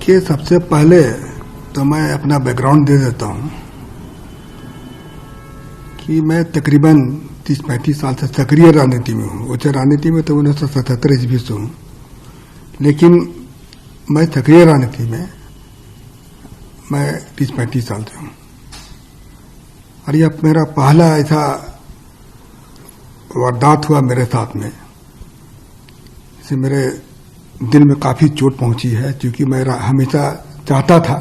देखिए, सबसे पहले तो मैं अपना बैकग्राउंड दे देता हूं कि मैं तकरीबन 30-35 साल से सक्रिय राजनीति में हूं। उच्च राजनीति में तो 1977 ईस्वी से हूं, लेकिन मैं सक्रिय राजनीति में मैं 30-35 साल से हूं। और यह मेरा पहला ऐसा वारदात हुआ मेरे साथ में, इससे मेरे दिल में काफी चोट पहुंची है, क्योंकि मैं हमेशा चाहता था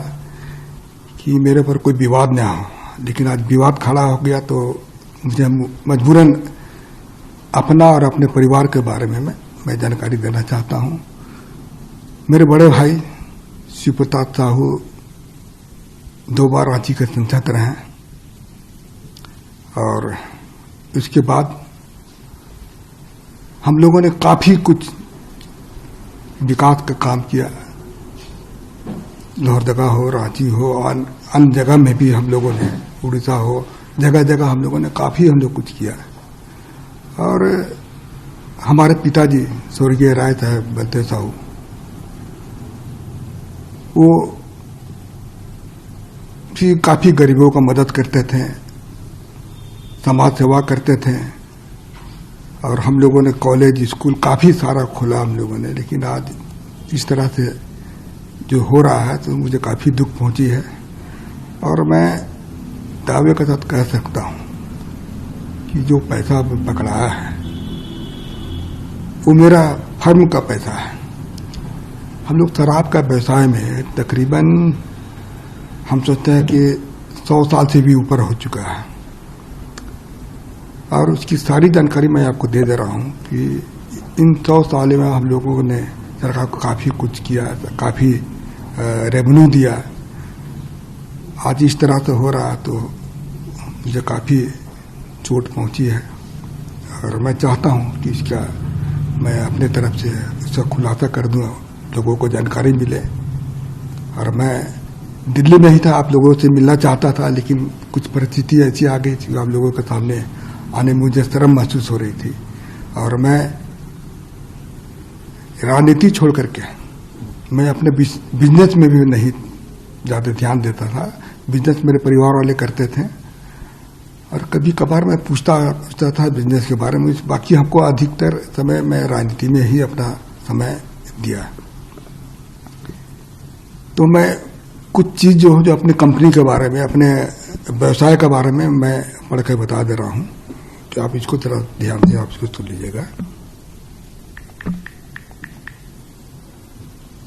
कि मेरे पर कोई विवाद न हो, लेकिन आज विवाद खड़ा हो गया तो मुझे मजबूरन अपना और अपने परिवार के बारे में मैं जानकारी देना चाहता हूं। मेरे बड़े भाई शिव प्रताप साहू 2 बार रांची के सांसद रहे हैं, और उसके बाद हम लोगों ने काफी कुछ विकास का काम किया। लोहरदगा हो, रांची हो, अन्य जगह में भी हम लोगों ने, उड़ीसा हो, जगह जगह हम लोगों ने काफी कुछ किया। और हमारे पिताजी स्वर्गीय राय साहब बलदेव साहू, वो भी काफी गरीबों का मदद करते थे, समाज सेवा करते थे, और हम लोगों ने कॉलेज स्कूल काफी सारा खोला हम लोगों ने। लेकिन आज इस तरह से जो हो रहा है तो मुझे काफी दुख पहुंची है, और मैं दावे के साथ कह सकता हूं कि जो पैसा पकड़ाया है वो मेरा फर्म का पैसा है। हम लोग शराब का व्यवसाय में तकरीबन हम सोचते हैं कि 100 साल से भी ऊपर हो चुका है, और उसकी सारी जानकारी मैं आपको दे रहा हूं कि इन 100 साल में हम लोगों ने सरकार को काफी कुछ किया, काफी रेवेन्यू दिया। आज इस तरह से हो रहा तो मुझे काफी चोट पहुंची है, और मैं चाहता हूं कि इसका मैं अपने तरफ से इसका खुलासा कर दूं, लोगों को जानकारी मिले। और मैं दिल्ली में ही था, आप लोगों से मिलना चाहता था, लेकिन कुछ परिस्थिति ऐसी आ गई थी, आप लोगों के सामने आने में मुझे शर्म महसूस हो रही थी। और मैं राजनीति छोड़ करके मैं अपने बिजनेस में भी नहीं ज्यादा ध्यान देता था। बिजनेस मेरे परिवार वाले करते थे, और कभी कभार मैं पूछता था बिजनेस के बारे में। बाकी हमको अधिकतर समय मैं राजनीति में ही अपना समय दिया। तो मैं कुछ चीज जो अपनी कंपनी के बारे में, अपने व्यवसाय के बारे में मैं पढ़ के बता दे रहा हूं, तो आप इसको थोड़ा ध्यान से आप इसको सुन लीजिएगा।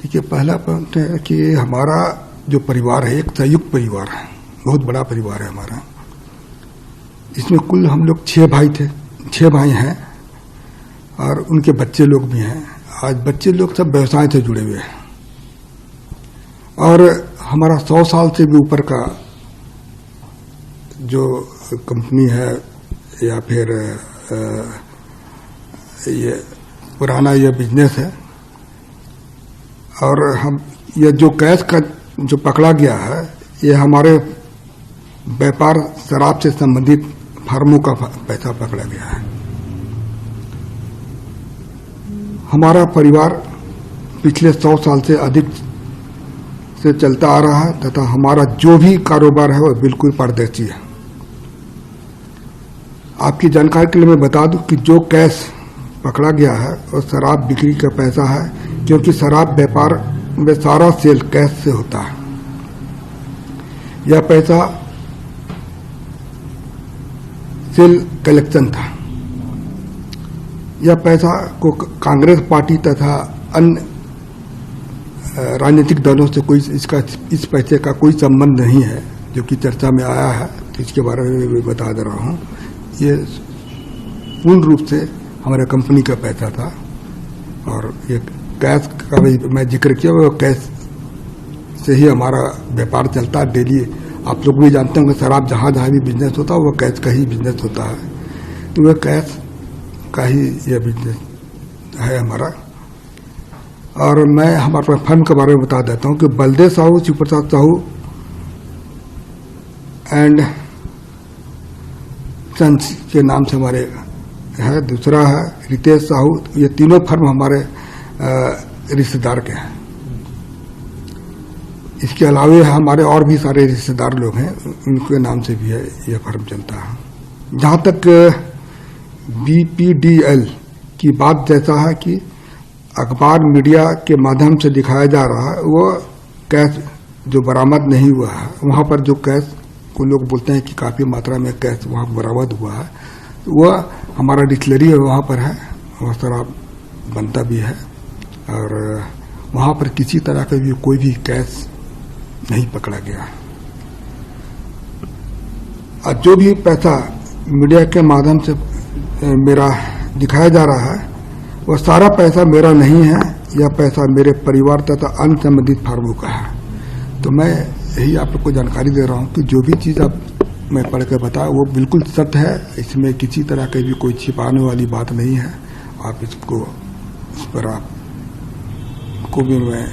देखिए, पहला पॉइंट है कि हमारा जो परिवार है एक संयुक्त परिवार है, बहुत बड़ा परिवार है हमारा। इसमें कुल हम लोग 6 भाई थे, 6 भाई हैं, और उनके बच्चे लोग भी हैं। आज बच्चे लोग सब व्यवसाय से जुड़े हुए हैं, और हमारा 100 साल से भी ऊपर का जो कंपनी है या फिर ये पुराना ये बिजनेस है। और हम ये जो कैश का जो पकड़ा गया है, ये हमारे व्यापार शराब से संबंधित फर्मों का पैसा पकड़ा गया है। हमारा परिवार पिछले 100 साल से अधिक से चलता आ रहा है, तथा हमारा जो भी कारोबार है वो बिल्कुल पारदर्शी है। आपकी जानकारी के लिए मैं बता दूं कि जो कैश पकड़ा गया है वो शराब बिक्री का पैसा है, क्योंकि शराब व्यापार में सारा सेल कैश से होता है। यह पैसा सेल कलेक्शन था। यह पैसा को कांग्रेस पार्टी तथा अन्य राजनीतिक दलों से कोई इस पैसे का कोई संबंध नहीं है, जो कि चर्चा में आया है। तो इसके बारे में मैं बता दे रहा हूं। ये पूर्ण रूप से हमारे कंपनी का पैसा था, और ये कैश का भी मैं जिक्र किया, वो कैश से ही हमारा व्यापार चलता है डेली। आप लोग भी जानते होंगे, शराब जहां जहां भी बिजनेस होता है वो कैश का ही बिजनेस होता है। तो वह कैश का ही यह बिजनेस है हमारा। और मैं हमारे फर्म के बारे में बता देता हूं कि बलदेव साहू, शिव प्रताप साहू एंड सन्स के नाम से हमारे है। दूसरा है रितेश साहू। ये तीनों फर्म हमारे रिश्तेदार के हैं। इसके अलावे हमारे और भी सारे रिश्तेदार लोग हैं, उनके नाम से भी है यह फर्म चलता है। जहाँ तक BPDL की बात जैसा है कि अखबार मीडिया के माध्यम से दिखाया जा रहा है, वो कैश जो बरामद नहीं हुआ है, वहाँ पर जो कैश को लोग बोलते हैं कि काफ़ी मात्रा में कैश वहाँ बरामद हुआ है, वह हमारा डिस्टिलरी वहाँ पर है, वह शराब बनता भी है और वहाँ पर किसी तरह का भी कोई भी कैश नहीं पकड़ा गया। और जो भी पैसा मीडिया के माध्यम से मेरा दिखाया जा रहा है, वह सारा पैसा मेरा नहीं है, यह पैसा मेरे परिवार तथा अन्य संबंधित फार्मों का है। तो मैं यही आप लोग को जानकारी दे रहा हूँ कि जो भी चीज़ आप मैं पढ़ के बताया वो बिल्कुल सत्य है, इसमें किसी तरह की भी कोई छिपाने वाली बात नहीं है। आप इसको इस पर आप को भी मैं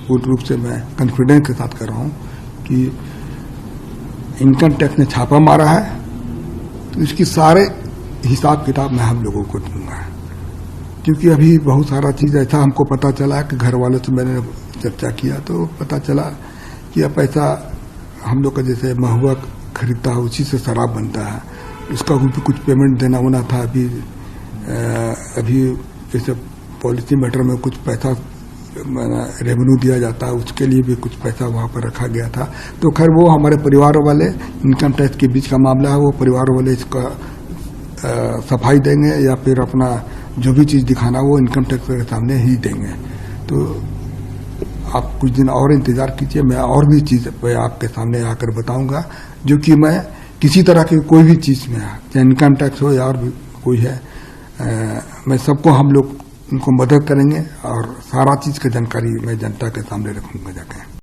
पूर्ण रूप से मैं कॉन्फिडेंस के साथ कर रहा हूँ कि इनकम टैक्स ने छापा मारा है, तो इसकी सारे हिसाब किताब मैं हम लोगों को दूंगा। क्योंकि अभी बहुत सारा चीज़ ऐसा हमको पता चला कि घर वालों से मैंने चर्चा किया तो पता चला कि यह पैसा हम लोग का जैसे महुआ खरीदता है उसी से शराब बनता है, इसका भी कुछ पेमेंट देना होना था। अभी जैसे पॉलिसी मैटर में कुछ पैसा रेवेन्यू दिया जाता है, उसके लिए भी कुछ पैसा वहाँ पर रखा गया था। तो खैर वो हमारे परिवार वाले, इनकम टैक्स के बीच का मामला है, वो परिवार वाले इसका सफाई देंगे या फिर अपना जो भी चीज़ दिखाना वो इनकम टैक्स के सामने ही देंगे। तो आप कुछ दिन और इंतजार कीजिए, मैं और भी चीज़ आपके सामने आकर बताऊंगा, जो कि मैं किसी तरह की कोई भी चीज़ में, चाहे इनकम टैक्स हो या और भी कोई है, मैं सबको हम लोग उनको मदद करेंगे और सारा चीज़ की जानकारी मैं जनता के सामने रखूंगा जाकर।